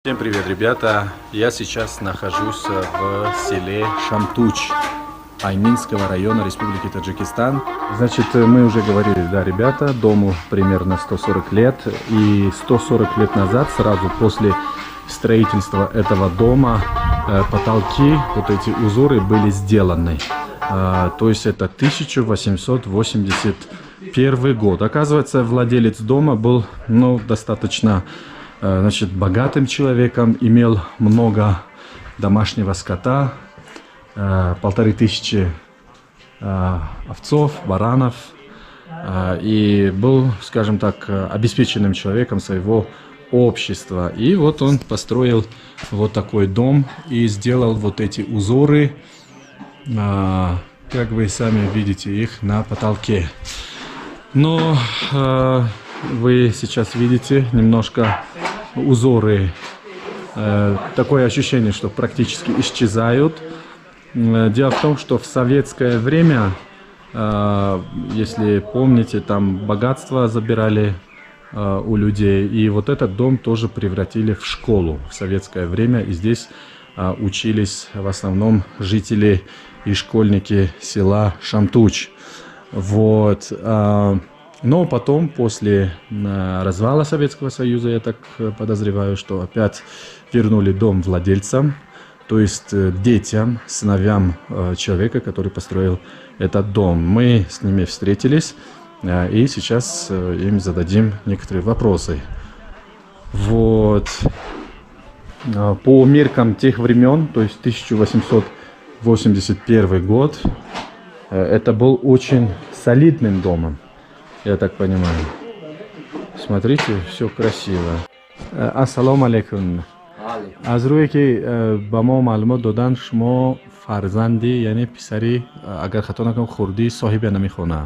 Всем привет, ребята! Я сейчас нахожусь в селе Шамтуч Айминского района Республики Таджикистан. Значит, мы уже говорили, да, ребята, дому примерно 140 лет. И 140 лет назад, сразу после строительства этого дома, потолки, вот эти узоры были сделаны. То есть это 1881 год. Оказывается, владелец дома был, достаточно, богатым человеком, имел много домашнего скота, 1500 овцов, баранов, и был, скажем так, обеспеченным человеком своего общества. И вот он построил вот такой дом и сделал вот эти узоры, как вы сами видите их на потолке. Но вы сейчас видите немножко узоры, такое ощущение, что практически исчезают. Дело в том, что в советское время, если помните, там богатство забирали у людей, и вот этот дом тоже превратили в школу в советское время, и здесь учились в основном жители и школьники села Шамтуч. Вот. Но потом, после развала Советского Союза, я так подозреваю, что опять вернули дом владельцам, то есть детям, сыновьям человека, который построил этот дом. Мы с ними встретились, и сейчас им зададим некоторые вопросы. Вот. По меркам тех времен, то есть 1881 год, это был очень солидным домом. Я так понимаю. Смотрите, все красиво. Ассаламу алейкум. از روی که با ما معلومات دادن شما فرزندی یعنی پسری اگر خطا نکنم خردی صاحب نمیخونه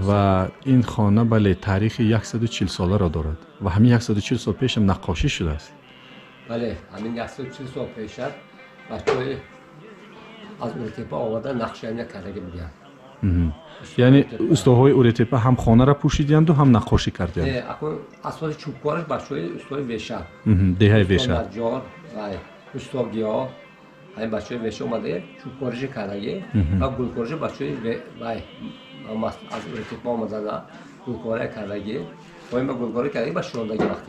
و این خانه بله تاریخ 140 ساله را دارد و همین 140 سال پیش هم نقاشی شده است. بله همین 140 سال پیش بچه‌های از اورتپا آوردن نقشه نکرده بودن. یعنی استوهای اورتپا هم خانه را پوشیدند و هم نقاشی کردند. نه اون اساس چوبکارش بچه‌های استوهای وشا. دهه وشا. جار و استوگیا همین بچه‌های وشا اومده چوبکارش کرده و گلکارش بچه‌های و از اورتپا اومدن گلکاری کرده و این گلکاری کرده با شوندگی وقت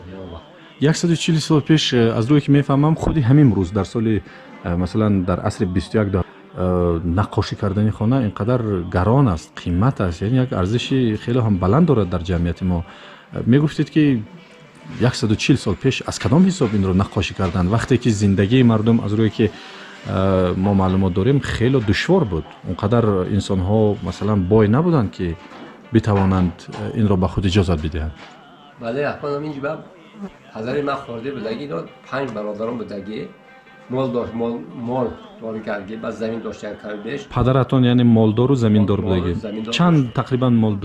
میاد. 140 سال پیش از روی که میفهمم خودی همین روز در سال مثلا در عصر 21 دا نقاشی کردن خانه اینقدر گران است، قیمت است، یعنی یک ارزشی خیلی هم بلند دارد در جمعیت ما. میگفتید که 140 سال پیش از کدام حساب این رو نقاشی کردن وقتی که زندگی مردم از روی که ما معلومات داریم خیلی دشوار بود، اونقدر انسان ها مثلا بای نبودن که بتوانند این رو به خود اجازه بدهند. بله اصلا اینجا هزاری من خورده بودگی داد 5 برادرم بودگی مال داشت مال داری کرده بعد زمین داشتن کردش. پدرتون یعنی مالدار و زمیندار بودگی. چند تقریبا مال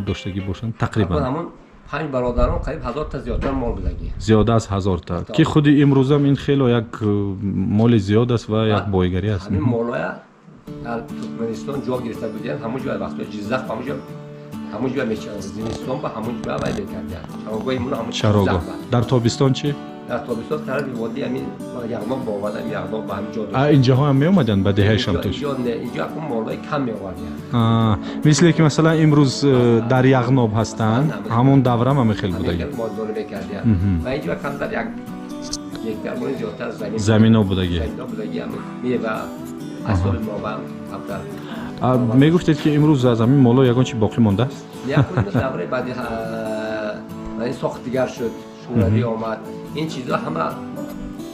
داشتگی باشن؟ تقریبا همون 5 برادران قریب 1000 تا زیادتر مال بودگی. زیاده از 1000 تا که خود امروز هم این خیلی یک مال زیاد است و یک بایگری است. همین مالای در ترکمنستان جا گرفته بودن همون جا وقتا جیزخ همون جا میچرد زمستان با همون جا وای میکردن. چراگاهمون همون چراگاه. در تابستان چی؟ در تابستان طرف وادی همین یغما باوردن یغما با هم جا. اینجا ها هم می اومدن به دهه شمتوش. اینجا اون مالای کم می آوردن. مثل که مثلا امروز در یغناب هستن همون دوره هم خیلی بوده. مالدار میکردن. و اینجا کم در یک درمون زیادتر زمین ها بودگی. میوه اصل ما هم میگفتید که امروز از همین مالا یگان چی باقی مانده است؟ نه خود دوره بعد این ساخت دیگر شد شوروی آمد این چیزا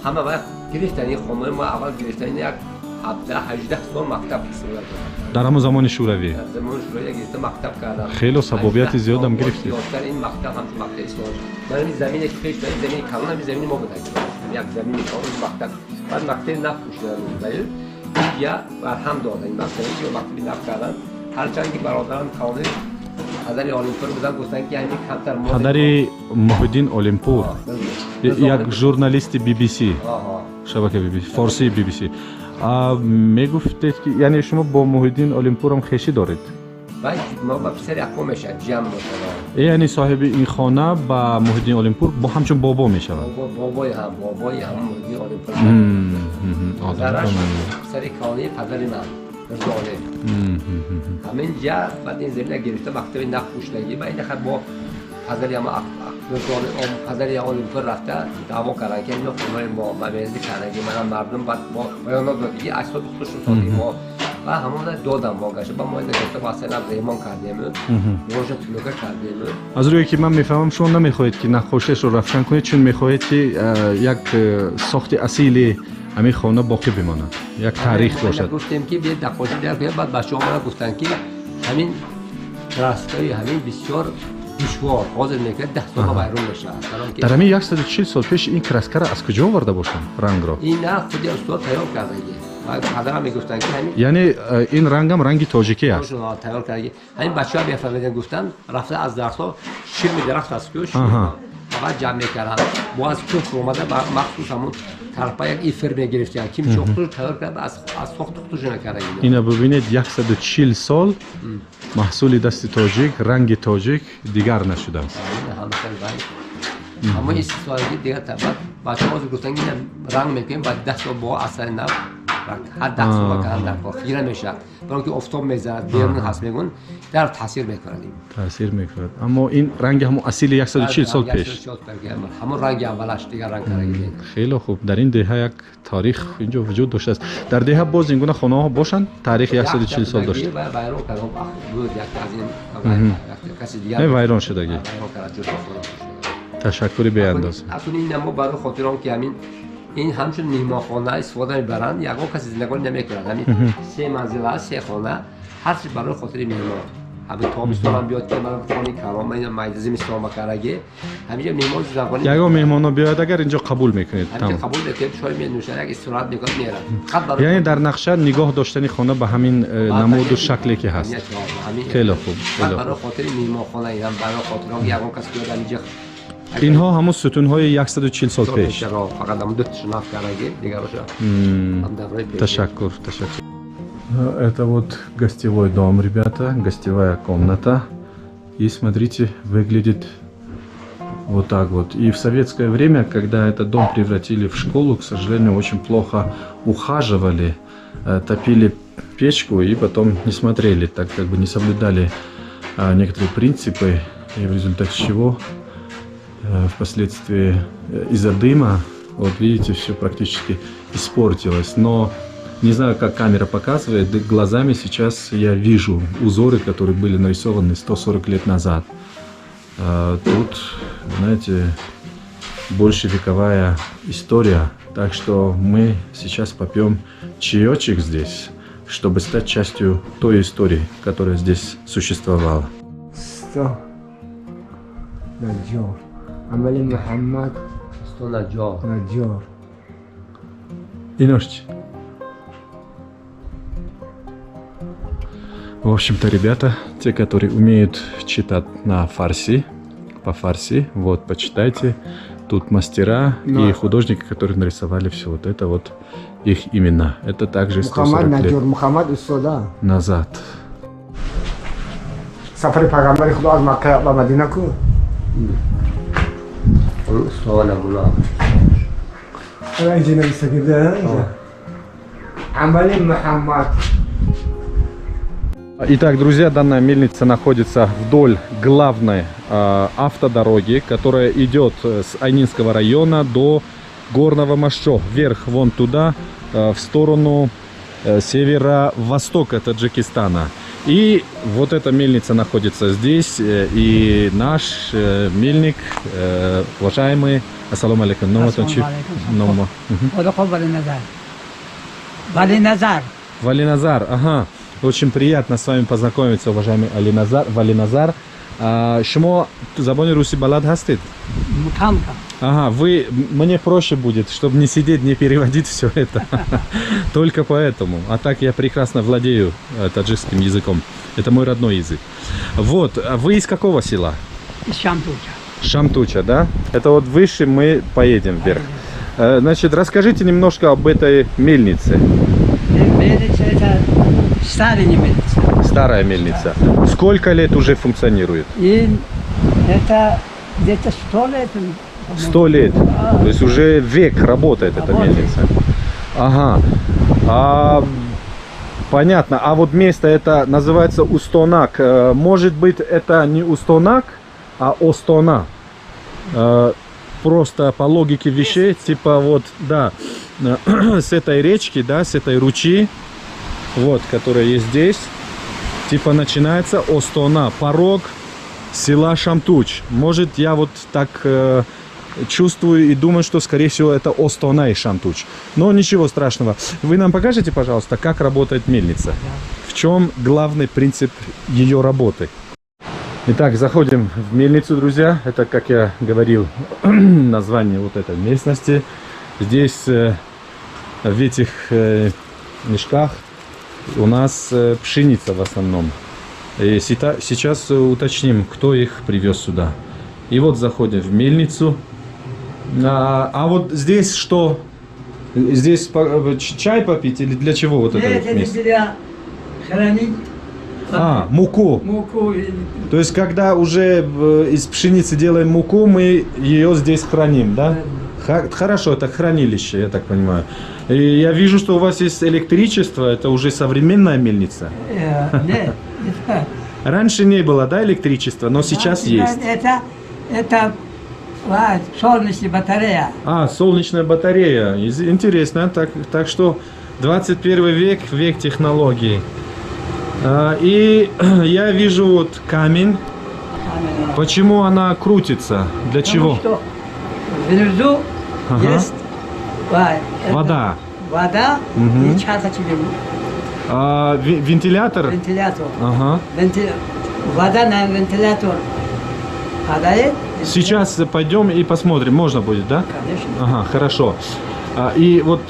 همه وقت گرفتن این خانه ما اول گرفتن یک 17 18 سال مکتب صورت در همون زمان شوروی در زمان شوروی گرفته مکتب کردن خیلی سبابیت زیاد هم گرفتید این مکتب هم مکتب اسلامی در این زمین که پیش داریم زمین کلان هم زمین ما بود یک زمین کلان مکتب بعد مکتب نفروشیدن یا برهم دادن این مکتبی یا مکتبی نفت کردن هرچند که برادران کانه پدر اولمپور بودن گفتن که همین کمتر ما پدر محیدین اولمپور یک ژورنالیست بی بی سی شبکه بی بی سی فارسی بی بی سی میگفتید که یعنی شما با محیدین اولمپور هم خویشی دارید؟ بعد ما با پسر اقوامش جمع میکنه. یعنی صاحب این خانه با محیدین اولمپور با همچون بابا می شود. بابای هم محیدین اولمپور. آدم پسر کانی پدر من رضاله. همین جا بعد این زمین گرفته مکتب نقوشلگی با این خد با پدری هم رضاله پدری اولمپور رفته دعوا کردن که اینو خونه ما مبیزی کردگی منم مردم بعد با بیانات دادگی اصلا بخصوص سازی ما و همون دادم واقعا با ما گرفته با سلام ریمان کردیم موجه طلوع کردیم. از روی که من میفهمم شما نمیخواهید که نقاشیش رو رفشن کنید چون میخواهید که یک ساخت اصیلی همین خانه باقی بماند یک تاریخ باشد. گفتیم که بیاید نقاشی در بیاد بعد بچه‌ها ما گفتن که همین راستای همین بسیار دشوار حاضر میکنه 10 سال بیرون بشه. در همین 140 سال پیش این کرسکر از کجا آورده باشن رنگ را؟ این نه خود استاد تیار کرده. پدرم میگفتن که همین یعنی این رنگ هم رنگ تاجیکی است. تیار کرده. همین بچه‌ها میفهمیدن گفتن رفته از درس‌ها شیر درخت است که بعد جمع میکردن با از چوخ اومده مخصوص همون طرفا یک ایفر میگرفتن که چوخ رو تیار کرده از ساخت خودش نکرده. اینا ببینید 140 سال محصول دست تاجیک رنگ تاجیک دیگر نشده است. اما این سالگی دیگه بعد بچه‌ها گفتن که رنگ میکنیم بعد 10 سال با اثر نو هر 10 سال کردن در کار خیره میشه برای که افتاب میزند بیرون هست میگن در تاثیر میکنیم. تاثیر میکنه. اما این رنگ همون اصیل 140 سال پیش. همون رنگ اولش دیگه رنگ کردیم. خیلی خوب. در این دهه یک تاریخ اینجا وجود داشته است. در دهه باز این گونه خانه ها باشن تاریخ 140 سال داشته. ویران کردم بود یک از این کسی دیگه ویران شدگی. تشکری به اندازه. اصلا این نمو برای خاطرم که همین این همچون میهمانخانه استفاده میبرن یگان کسی زندگانی نمیکنن. همین 3 منزله 3 خانه هر چی برای خاطر میهمان همین تابستان هم بیاد که من خونه کارام این مایدزی میستم بکرگی همینجا میهمان زندگانی یگان میهمانا بیاد اگر اینجا قبول میکنید همین قبول میکنید چای می نوشن یک استراحت میکنه میرن. یعنی در نقشه نگاه داشتن خانه به همین نمود و شکلی که هست. خیلی خوب. برای خاطر میهمانخانه اینم برای خاطرام یگان کسی بیاد اینجا اینها همون ستون‌های 140 سال پیش. فقط هم 2 تا شناخت کردگی دیگه باشه. Ташаккур. Это вот гостевой дом, ребята, гостевая комната. И смотрите, выглядит вот так вот. И в советское время, когда этот дом превратили в школу, к сожалению, очень плохо ухаживали, топили печку и потом не смотрели, так как бы не соблюдали некоторые принципы, и в результате чего впоследствии из-за дыма, вот видите, все практически испортилось. Но не знаю, как камера показывает, глазами сейчас я вижу узоры, которые были нарисованы 140 лет назад. Тут, знаете, большевековая история, так что мы сейчас попьем чаечек здесь, чтобы стать частью той истории, которая здесь существовала. عمل محمد نجار. И ножки. В общем-то, ребята, те, которые умеют читать на фарси, по-фарси, вот, почитайте. Тут мастера и художники, которые нарисовали все вот это, вот их имена. Это также 140 лет назад. سفر پیغمبر خدا از مکه به مدینه کو اون استوانه مولا اینجا نویسته کرده عمل محمد. Итак, друзья, данная мельница находится вдоль главной автодороги, которая идет с Айнинского района до Горного Машчо, вверх вон туда, в сторону северо-востока Таджикистана. И вот эта мельница находится здесь, и наш мельник, уважаемый, ассаламу алейкум, Валиназар, ага, очень приятно с вами познакомиться, уважаемый Валиназар. Шумо забони руси балад хастит? Ага, мне проще будет, чтобы не сидеть, не переводить все это. Только поэтому. А так я прекрасно владею таджикским языком. Это мой родной язык. Вот, а вы из какого села? Из Шамтуча. Шамтуча, да? Это вот выше мы поедем вверх. Значит, расскажите немножко об этой мельнице. Мельница это старая мельница. старая мельница. Сколько лет уже функционирует? И это где-то 100 лет. 100 лет. То есть уже век работает эта мельница. Ага. Понятно. А вот место это называется Устонак. Может быть, это не Устонак, а Остона. Просто по логике вещей, типа вот, да, с этой речки, да, с этой ручьи, вот, которая есть здесь, типа начинается Остона, порог села Шамтуч. Может, я вот так чувствую и думаю, что, скорее всего, это Остона и Шамтуч. Но ничего страшного. Вы нам покажете, пожалуйста, как работает мельница? В чем главный принцип ее работы? Итак, заходим в мельницу, друзья. Это, как я говорил, название вот этой местности. Здесь в этих мешках у нас пшеница в основном. И сейчас уточним, кто их привез сюда. И вот заходим в мельницу. А вот здесь что? Здесь чай попить или для чего вот это Это место? для хранить Муку. муку. То есть, когда уже из пшеницы делаем муку, мы ее здесь храним, да? Хорошо, это хранилище, я так понимаю. И я вижу, что у вас есть электричество, это уже современная мельница. Нет, Раньше не было, да, электричества, но сейчас есть. Это солнечная батарея. Солнечная батарея. Интересно. Так что 21 век, век технологий. И я вижу вот камень. Почему она крутится? Для чего? Потому что внизу есть Вода. вода Мгм. и чашечки, Вентилятор? вентилятор. Ага. Вода на вентилятор падает. Сейчас пойдем и посмотрим. Можно будет, да? Конечно. Ага, хорошо. И вот,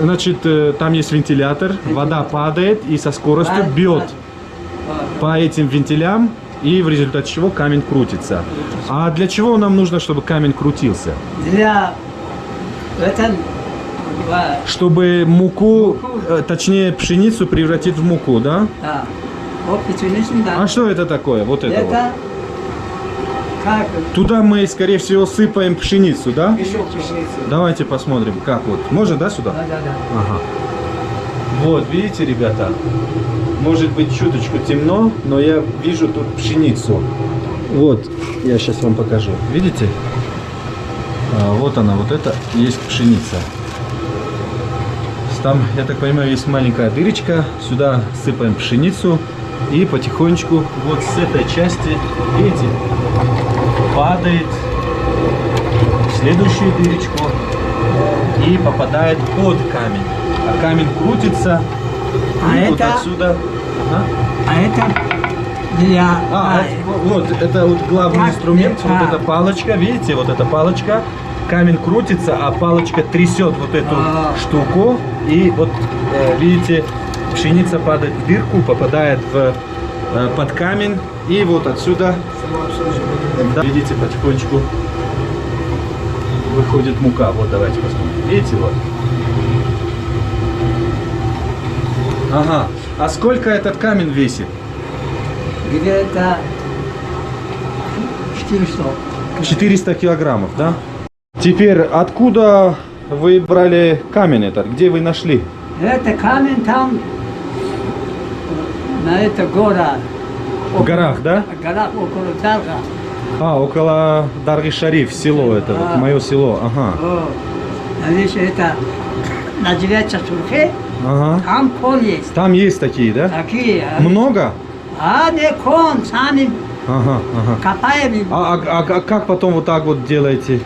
значит, там есть вентилятор, вода падает и со скоростью бьет по этим вентилям, и в результате чего камень крутится. А для чего нам нужно, чтобы камень крутился? Для это Чтобы муку, точнее пшеницу превратить в муку, да? да. Вот пшеницу, да. А что это такое? Вот это вот. Это как Туда мы, скорее всего, сыпаем пшеницу, да? еще пшеницу. Давайте посмотрим, как вот. Можно, да, сюда? Да. Ага. Вот, видите, ребята, может быть чуточку темно, но я вижу тут пшеницу. Вот, я сейчас вам покажу. Видите? Вот она, вот это есть пшеница. Там, я так понимаю, есть маленькая дырочка. Сюда сыпаем пшеницу и потихонечку вот с этой части, видите, падает в следующую дырочку и попадает под камень. А камень крутится, и вот это- отсюда. А это для Вот, это вот главный Как инструмент, это? вот эта палочка, видите, вот эта палочка, камень крутится, а палочка трясет вот эту штуку, и вот, видите, пшеница падает в дырку, попадает под камень, и вот отсюда, да, видите, потихонечку выходит мука. Вот, давайте посмотрим. Видите, вот. Ага. А сколько этот камень весит? где-то 400. 400 килограммов, да? Теперь, откуда вы брали камень этот? Где вы нашли? Это камень там, на это гора. В горах, да? В горах около Дарга. Около Дарги-Шариф, село это, вот, мое село, ага. Здесь это называется Сурхе, Ага. там кон есть. Там есть такие, да? Такие. Много? Не кон, сами Ага, ага. копаем. А как потом вот так вот делаете?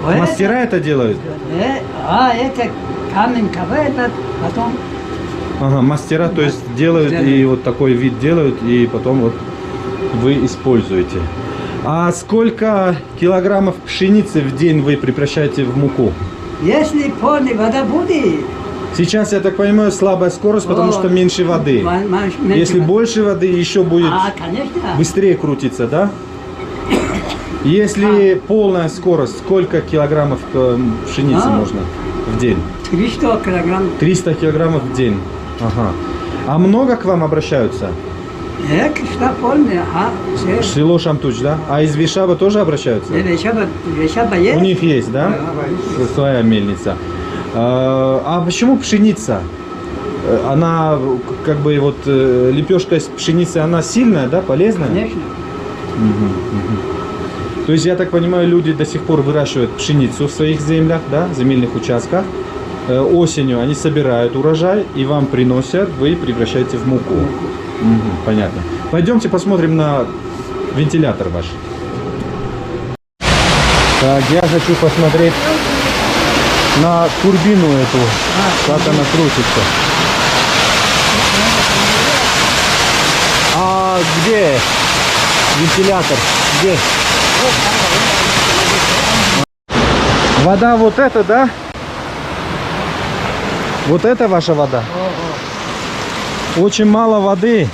Вот Мастера это делают? это камень копает, потом Ага, мастера, то есть делают и вот такой вид делают, и потом вот вы используете. А сколько килограммов пшеницы в день вы превращаете в муку? если полная вода будет, Сейчас, я так понимаю, слабая скорость, потому что меньше воды. Если больше воды, еще будет конечно. быстрее крутиться, да? Если полная скорость, сколько килограммов пшеницы можно в день? 300 килограмм. 300 килограммов в день. Ага. А много к вам обращаются? Кишта полная, а В село Шамтуч, да? А из Вишаба тоже обращаются? Вешаба У есть? них есть, да? Своя мельница. А почему пшеница? Она, как бы, вот лепешка из пшеницы, она сильная, да, полезная? Конечно. То есть, я так понимаю, люди до сих пор выращивают пшеницу в своих землях, да, земельных участках. Осенью они собирают урожай и вам приносят, вы превращаете в муку. Понятно. Пойдемте посмотрим на вентилятор ваш. Так, я хочу посмотреть на турбину эту, как она крутится. А где вентилятор? Где? Вода вот эта, да? Вот это ваша вода? Очень мало воды,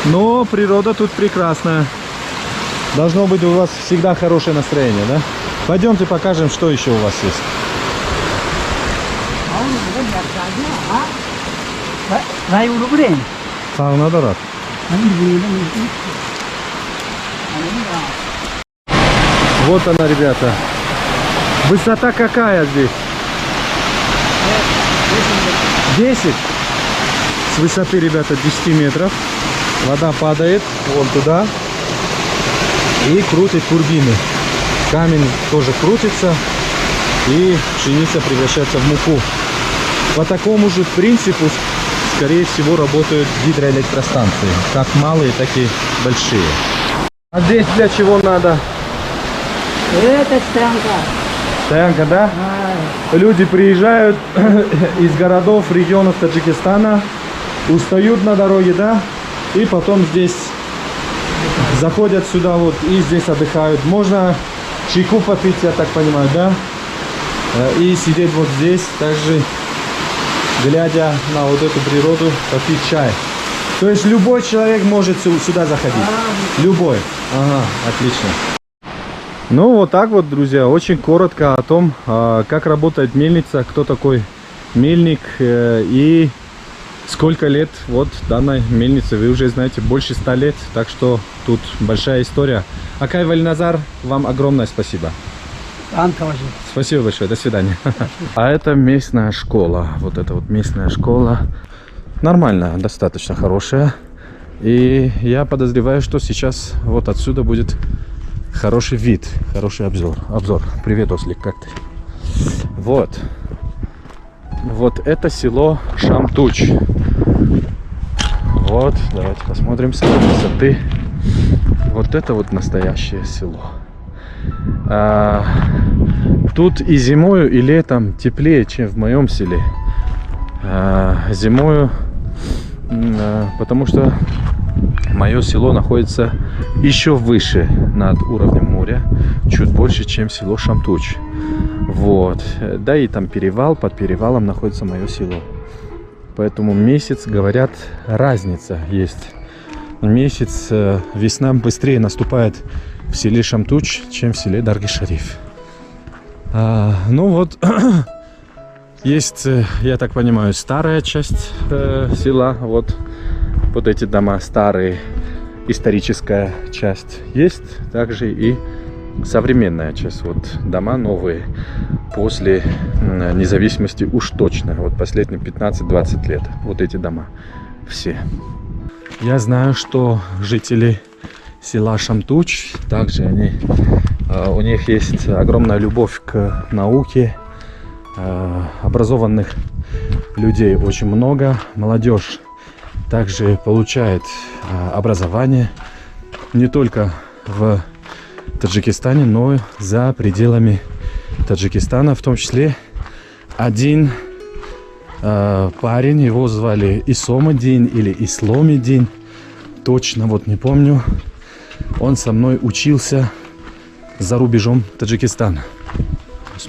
но природа тут прекрасная. Должно быть у вас всегда хорошее настроение, да? Пойдемте покажем, что еще у вас есть. Саунадорат. Вот она, ребята. Высота какая здесь? 10. С высоты, ребята, 10 метров. Вода падает вон туда и крутит турбины. Камень тоже крутится, и пшеница превращается в муку. По такому же принципу, скорее всего, работают гидроэлектростанции, как малые, так и большие. А здесь для чего надо? Это стоянка. Стоянка, да? Люди приезжают из городов, регионов Таджикистана, устают на дороге, да? И потом здесь заходят сюда вот и здесь отдыхают. Можно чайку попить, я так понимаю, да? И сидеть вот здесь, также глядя на вот эту природу, попить чай. То есть любой человек может сюда заходить. Любой. Ага, отлично. Ну вот так вот, друзья, очень коротко о том, как работает мельница, кто такой мельник и сколько лет вот данной мельнице. Вы уже знаете, больше 100 лет, так что тут большая история. Акай Вальназар, вам огромное спасибо. Спасибо большое, до свидания. А это местная школа, вот это вот местная школа, нормальная, достаточно хорошая. И я подозреваю, что сейчас вот отсюда будет хороший вид, хороший обзор. Привет, Ослик, как ты? Вот. Вот это село Шамтуч. Вот, давайте посмотрим с этой высоты. Вот это вот настоящее село. Тут и зимою, и летом теплее, чем в моем селе. Зимою, потому что мое село находится еще выше над уровнем моря, чуть больше, чем село Шамтуч. Вот. Да и там перевал, под перевалом находится мое село. Поэтому месяц, говорят, разница есть. Месяц, весна быстрее наступает в селе Шамтуч, чем в селе Дарги-Шариф. Ну вот, есть, я так понимаю, старая часть села, вот эти дома старые, историческая часть. Есть также и современная часть, вот дома новые, после независимости уж точно, вот последние 15-20 лет, вот эти дома все. Я знаю, что жители села Шамтуч, также у них есть огромная любовь к науке, образованных людей очень много, молодежь также получает образование не только в Таджикистане, но и за пределами Таджикистана, в том числе один парень, его звали Исомадин или Исломидин, точно вот не помню, он со мной учился за рубежом Таджикистана.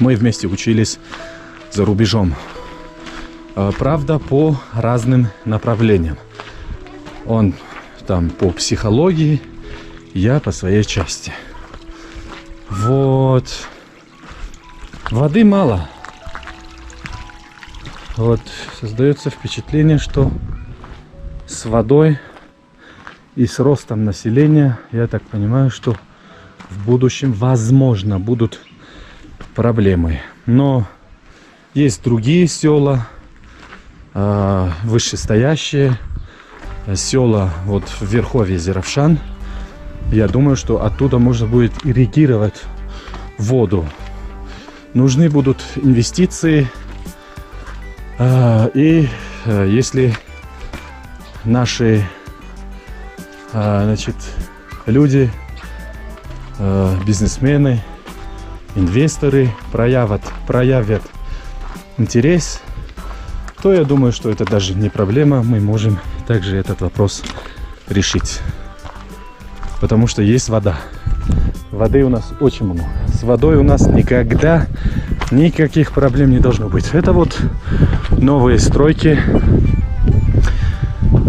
Мы вместе учились за рубежом, правда, по разным направлениям. Он там по психологии, я по своей части. Вот. Воды мало. Вот создается впечатление, что с водой и с ростом населения, я так понимаю, что в будущем, возможно, будут проблемы. Но есть другие села, вышестоящие села вот в верховье Зеравшан. Я думаю, что оттуда можно будет ирригировать воду. Нужны будут инвестиции. И если наши значит, люди, бизнесмены, инвесторы проявят интерес, то я думаю, что это даже не проблема. Мы можем также этот вопрос решить. Потому что есть вода. Воды у нас очень много. С водой у нас никогда никаких проблем не должно быть. Это вот новые стройки.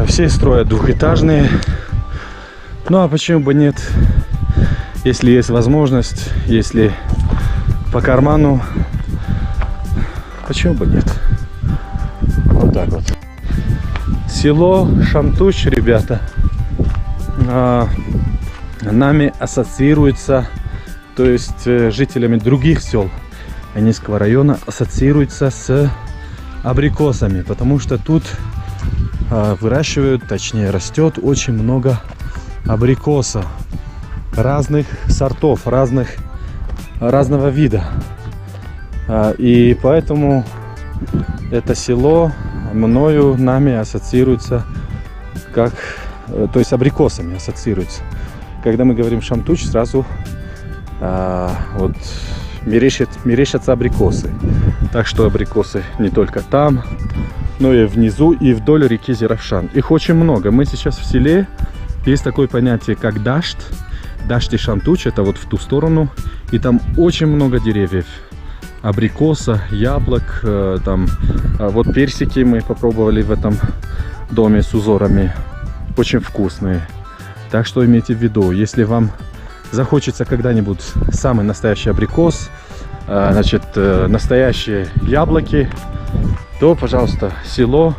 Все строят двухэтажные. Ну а почему бы нет? Если есть возможность, если по карману, почему бы нет? Вот так вот. Село Шамтуч, ребята, нами ассоциируется, то есть жителями других сел Аниского района ассоциируется с абрикосами, потому что тут выращивают, точнее растет очень много абрикоса разных сортов, разного вида. И поэтому это село нами ассоциируется как, то есть абрикосами ассоциируется. Когда мы говорим Шамтуч, сразу вот мерещатся абрикосы. Так что абрикосы не только там, но и внизу, и вдоль реки Зеравшан. Их очень много. Мы сейчас в селе. Есть такое понятие, как дашт. Дашт и Шамтуч, это вот в ту сторону. И там очень много деревьев. Абрикоса, яблок, там вот персики мы попробовали в этом доме с узорами. Очень вкусные. Так что имейте в виду, если вам захочется когда-нибудь самый настоящий абрикос, значит, настоящие яблоки, то, пожалуйста, село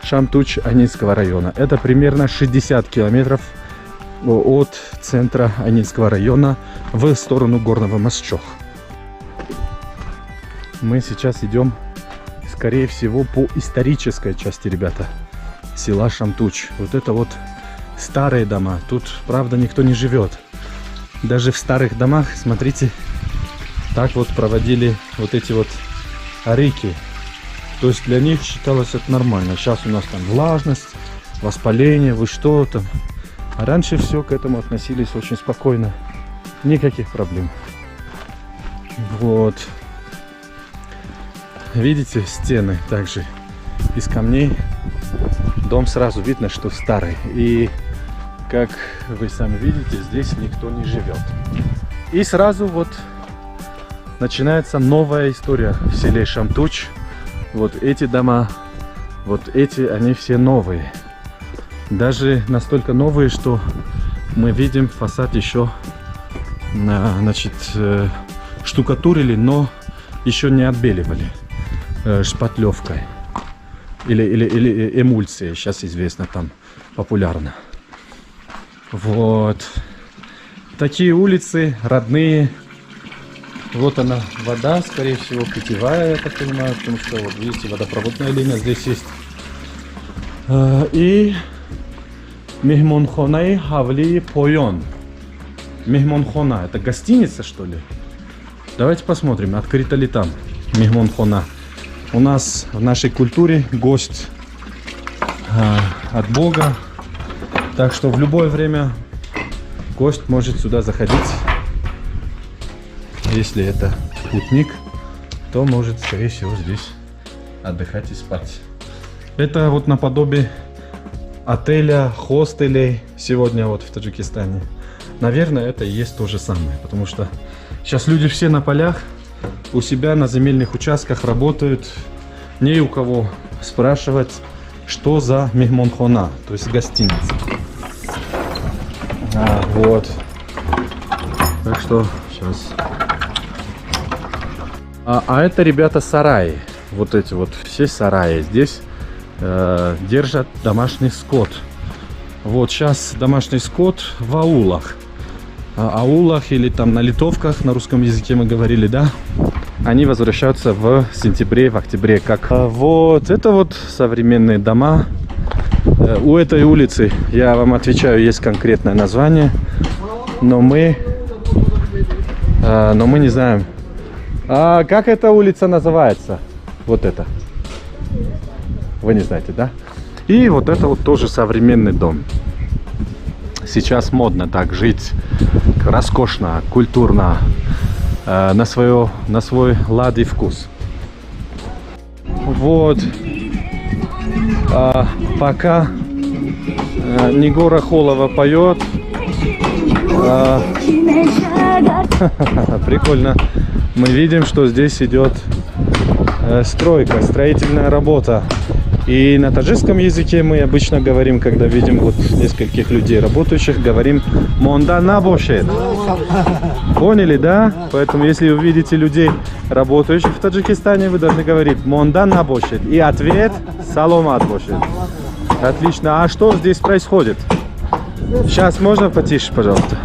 Шамтуч Анинского района. Это примерно 60 километров от центра Анинского района в сторону Горного Мосчох. Мы сейчас идем, скорее всего, по исторической части, ребята, села Шамтуч. Вот это вот старые дома. Тут, правда, никто не живет. Даже в старых домах, смотрите, так вот проводили вот эти вот арыки. То есть для них считалось это нормально. Сейчас у нас там влажность, воспаление, вы что там. А раньше все к этому относились очень спокойно. Никаких проблем. Вот. Видите, стены также из камней. Дом сразу видно, что старый. И как вы сами видите, здесь никто не живет. И сразу вот начинается новая история в селе Шамтуч. Вот эти дома, вот эти, они все новые. Даже настолько новые, что мы видим фасад еще, значит, штукатурили, но еще не отбеливали шпатлевкой. Или эмульсией, сейчас известно, там популярно. Вот. Такие улицы родные. Вот она, вода, скорее всего, питьевая, я так понимаю, потому что, вот видите, водопроводная линия здесь есть. И Мехмонхонай Хавли Пойон. Мехмонхона, это гостиница, что ли? Давайте посмотрим, открыто ли там Мехмонхона. У нас в нашей культуре гость от Бога. Так что в любое время гость может сюда заходить. Если это путник, то может, скорее всего, здесь отдыхать и спать. Это вот наподобие отеля, хостелей сегодня вот в Таджикистане. Наверное, это и есть то же самое, потому что сейчас люди все на полях, у себя на земельных участках работают. Не у кого спрашивать, что за Мехмонхона, то есть гостиница. Вот. Так что сейчас. А это, ребята, сараи. вот эти вот все сараи. Здесь держат домашний скот. Вот сейчас домашний скот в аулах. Аулах или там на литовках, на русском языке мы говорили, да? Они возвращаются в сентябре, в октябре. Как вот это вот современные дома. У этой улицы, я вам отвечаю, есть конкретное название, но мы не знаем. А как эта улица называется? Вот это. Вы не знаете, да? И вот это вот тоже современный дом. Сейчас модно так жить, роскошно, культурно, на свой лад и вкус. Вот. Пока Нигора Холова поет, прикольно, мы видим, что здесь идет стройка, строительная работа. И на таджикском языке мы обычно говорим, когда видим вот нескольких людей работающих, говорим «Монда набошет». Поняли, да? Поэтому если увидите людей, работающих в Таджикистане, вы должны говорить «Монда набошет». И ответ «Саломат бошет». Отлично. А что здесь происходит? Сейчас можно потише, пожалуйста?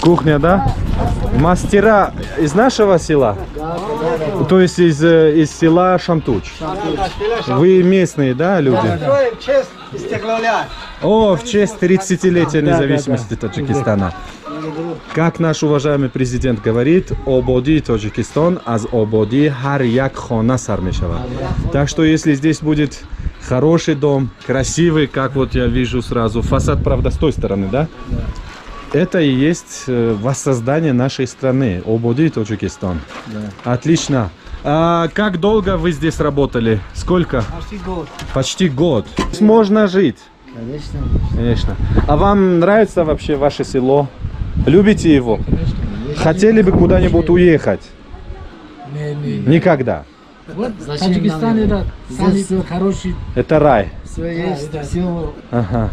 Кухня, да? Мастера из нашего села? То есть из села Шамтуч? Вы местные, да, люди? О, в честь 30-летия независимости Таджикистана. Как наш уважаемый президент говорит, ободи Таджикистан, аз ободи хар як хона сармешава. Так что если здесь будет хороший дом, красивый, как вот я вижу сразу, фасад, правда, с той стороны, да? Это и есть воссоздание нашей страны. Ободи Таджикистан. Да. Отлично. А как долго вы здесь работали? Сколько? Почти год. Почти год. Можно жить? Конечно. Конечно. А вам нравится вообще ваше село? Любите его? Конечно. Хотели бы куда-нибудь уехать? Никогда. Вот в Таджикистане это самый хороший. Это рай. Ага.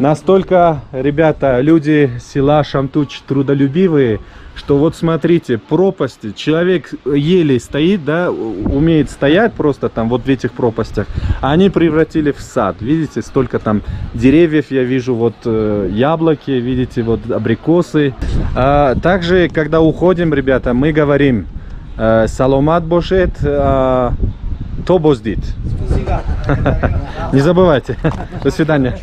Настолько, ребята, люди села Шамтуч трудолюбивые, что вот смотрите, пропасти, человек еле стоит, да, умеет стоять просто там вот в этих пропастях, а они превратили в сад. Видите, столько там деревьев, я вижу, вот яблоки, видите, вот абрикосы. Также, когда уходим, ребята, мы говорим «Саломат бошет», «То боздит». Не забывайте. До свидания.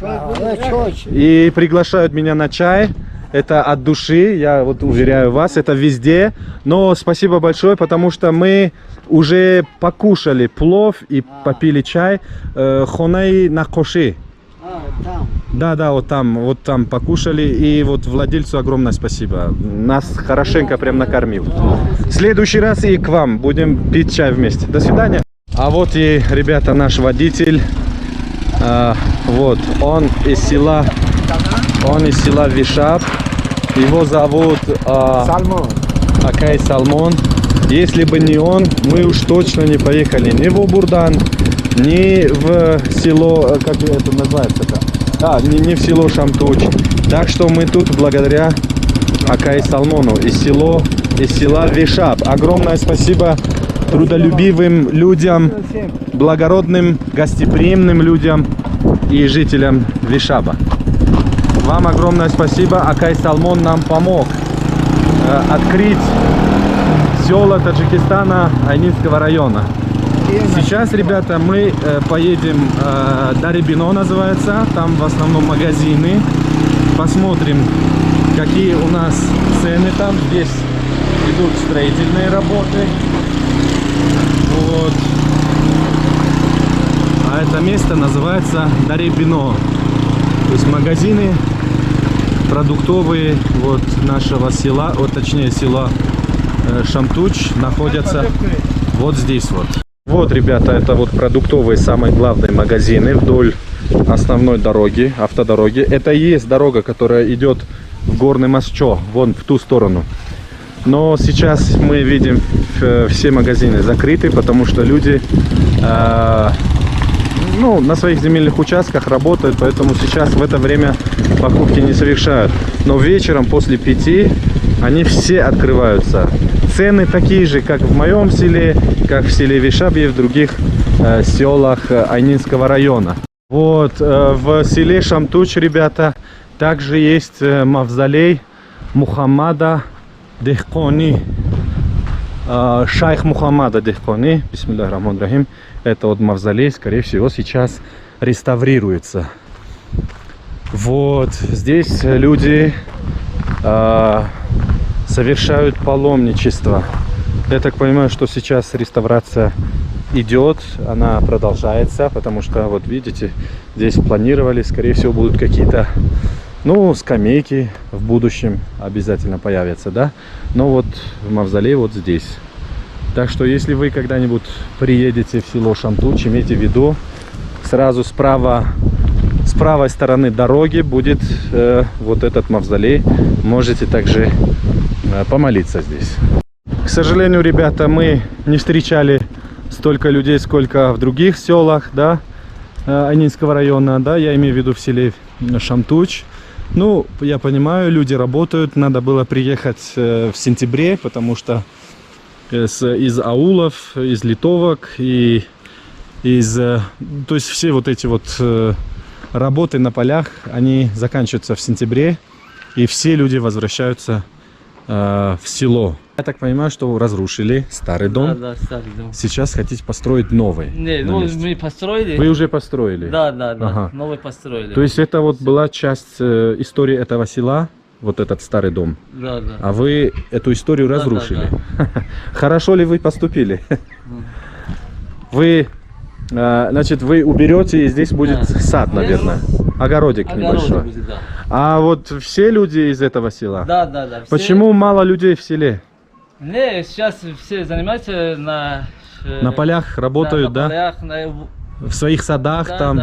И приглашают меня на чай. Это от души, я вот уверяю вас, это везде. Но спасибо большое, потому что мы уже покушали плов и попили чай. Хонай на коши. Да, вот там покушали. И вот владельцу огромное спасибо. Нас хорошенько прям накормил. В следующий раз и к вам будем пить чай вместе. До свидания. А вот и, ребята, наш водитель. Вот, он из села Вишап. Его зовут Акай Салмон. Если бы не он, мы уж точно не поехали ни в Обурдан, ни в село, как это называется-то? Не в село Шамтуч. Так что мы тут благодаря Акай Салмону из села Вишап. Огромное спасибо трудолюбивым людям, благородным, гостеприимным людям и жителям Вишаба. Вам огромное спасибо. Акай Салмон нам помог открыть села Таджикистана Айнинского района. Сейчас, ребята, мы поедем, Дарибино называется, там в основном магазины. Посмотрим, какие у нас цены там. Здесь идут строительные работы. Вот. А это место называется Дарибино. То есть магазины продуктовые вот нашего села, точнее села Шамтуч, находятся вот здесь вот. Вот, ребята, это вот продуктовые самые главные магазины вдоль основной дороги, автодороги. Это и есть дорога, которая идет в Горный Мосчо, вон в ту сторону. Но сейчас мы видим, все магазины закрыты, потому что люди на своих земельных участках работают, поэтому сейчас в это время покупки не совершают. Но вечером после 5 они все открываются. цены такие же, как в моем селе, как в селе Вишабье и в других селах Айнинского района. Вот, в селе Шамтуч, ребята, также есть мавзолей Мухаммада Дехкони. Шайх Мухаммада Дехкони, бисмиллахир рахманир рахим. Это вот мавзолей, скорее всего, сейчас реставрируется. Вот, здесь люди совершают паломничество. Я так понимаю, что сейчас реставрация идет, она продолжается, потому что, вот видите, здесь планировали, скорее всего, будут какие-то, ну, скамейки в будущем обязательно появятся, да? Но вот мавзолей вот здесь. Так что, если вы когда-нибудь приедете в село Шамтуч, имейте в виду, сразу с правой стороны дороги будет вот этот мавзолей. Можете также помолиться здесь. К сожалению, ребята, мы не встречали столько людей, сколько в других селах, да, Айнинского района, да, я имею в виду в селе Шамтуч. Ну, я понимаю, люди работают, надо было приехать в сентябре, потому что из аулов, из литовок и то есть все вот эти вот работы на полях, они заканчиваются в сентябре, и все люди возвращаются в село. Я так понимаю, что разрушили старый дом. Да, старый дом. Сейчас хотите построить новый. Не, на ну месте. мы построили. Вы уже построили? Да, Ага. новый построили. То есть это вот была часть истории этого села, вот этот старый дом. Да. А вы эту историю Да, разрушили. Хорошо ли вы поступили? Вы, значит, вы уберете, и здесь будет сад, наверное. Огородик небольшой. Будет, да. А вот все люди из этого села? Да. Все- Почему мало людей в селе? Не, сейчас все занимаются На полях работают, на да? полях, на- В своих садах Да, там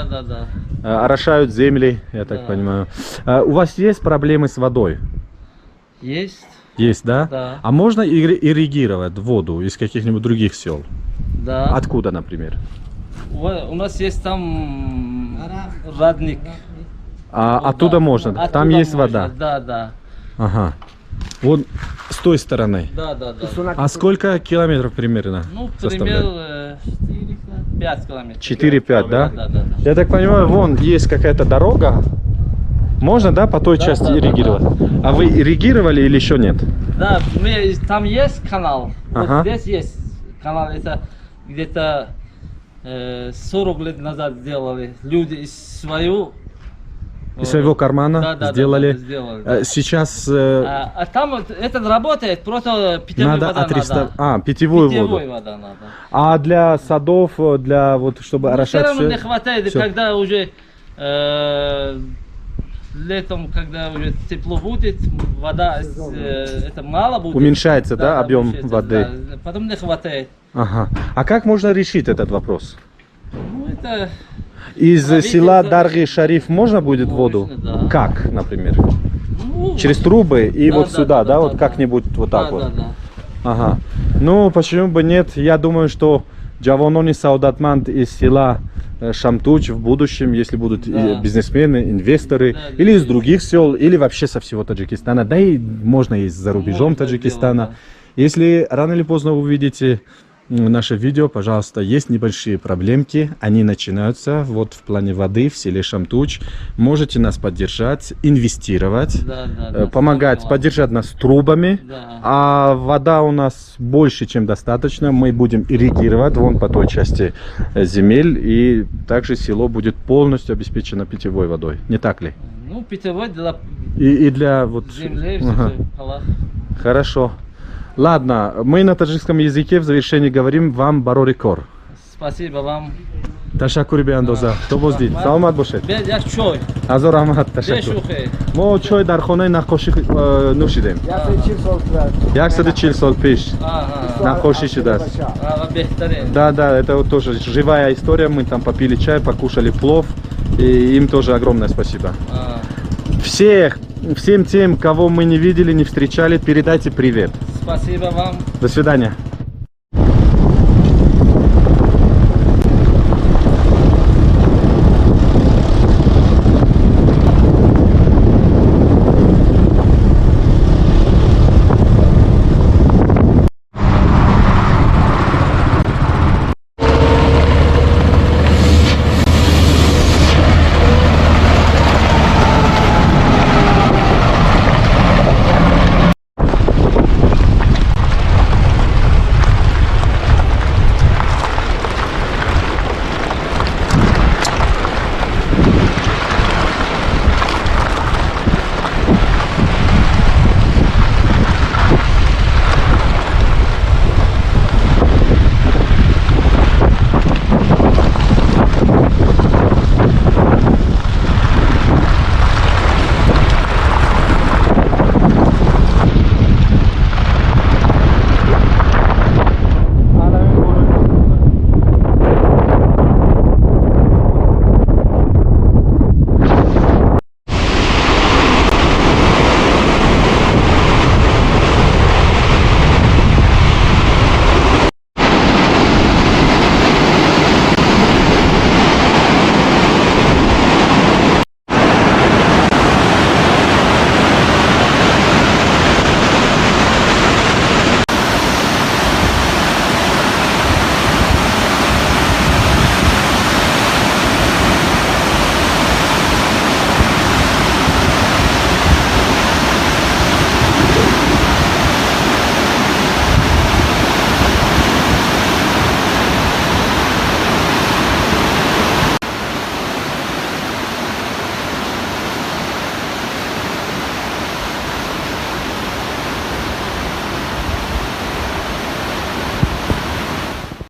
да. орошают земли, я так Да. понимаю. У вас есть проблемы с водой? Есть, Есть, да? Да. А можно ирригировать воду из каких-нибудь других сел? да. Откуда, например? У нас есть там родник. Оттуда можно, Оттуда там есть можно, вода. Да. Ага. Вот с той стороны. Да. А сколько километров примерно? Ну, составляет? пример 5 километров. 4-5, да? Да. Я так понимаю, вон есть какая-то дорога. Можно, да, по той Да, части да, ирригировать? А вы ирригировали или еще нет? Да, там есть канал. Ага. Вот здесь есть канал. Это где-то 40 лет назад сделали. Люди из Из своего кармана Да, сделали. сделали. Сейчас А там вот это работает, просто питьевую надо воду отреставрировать. надо. Питьевую воду. Питьевую вода надо. А для садов, для вот, чтобы Но все орошать равно не всё? хватает, Всё. когда уже летом, когда уже тепло будет, вода это мало будет. Уменьшается, да, объем уменьшается, воды? да. Потом не хватает. Ага. А как можно решить этот вопрос? Ну это Из Правительство- села Дарги Шариф можно будет воду? да. Как, например? ну, Через трубы и Да, вот да, сюда, да, да, вот да. как-нибудь вот так да, вот? да. Ага. Ну, почему бы нет? Я думаю, что Джавонони Саудатманд из села Шамтуч в будущем, если будут Да. бизнесмены, инвесторы, Да, или из да. других сел, или вообще со всего Таджикистана, да и можно и за рубежом Можно Таджикистана. сделать, Если рано или поздно увидите наше видео, пожалуйста, есть небольшие проблемки, они начинаются вот в плане воды в селе Шамтуч. Можете нас поддержать, инвестировать, Да, помогать, поняла. поддержать нас трубами. Да. А вода у нас больше, чем достаточно. Мы будем ирригировать вон по той части земель. И также село будет полностью обеспечено питьевой водой. Не так ли? Ну, питьевой для И для вот... земли, Ага. все. Хорошо. Ладно, мы на таджикском языке в завершении говорим вам барорикор. Спасибо вам. Ташакур биандоза. То боздид. Саламат бошед. Бед як чой. Азор ахмад ташакур. Бешухе. Мо чой дар хонаи нақошӣ нӯшидем. 140 сол пеш нақошӣ шудааст. Бехтарин. Да, это вот тоже живая история. Мы там попили чай, покушали плов. И им тоже огромное спасибо. Всем тем, кого мы не видели, не встречали, передайте привет. Спасибо вам. До свидания.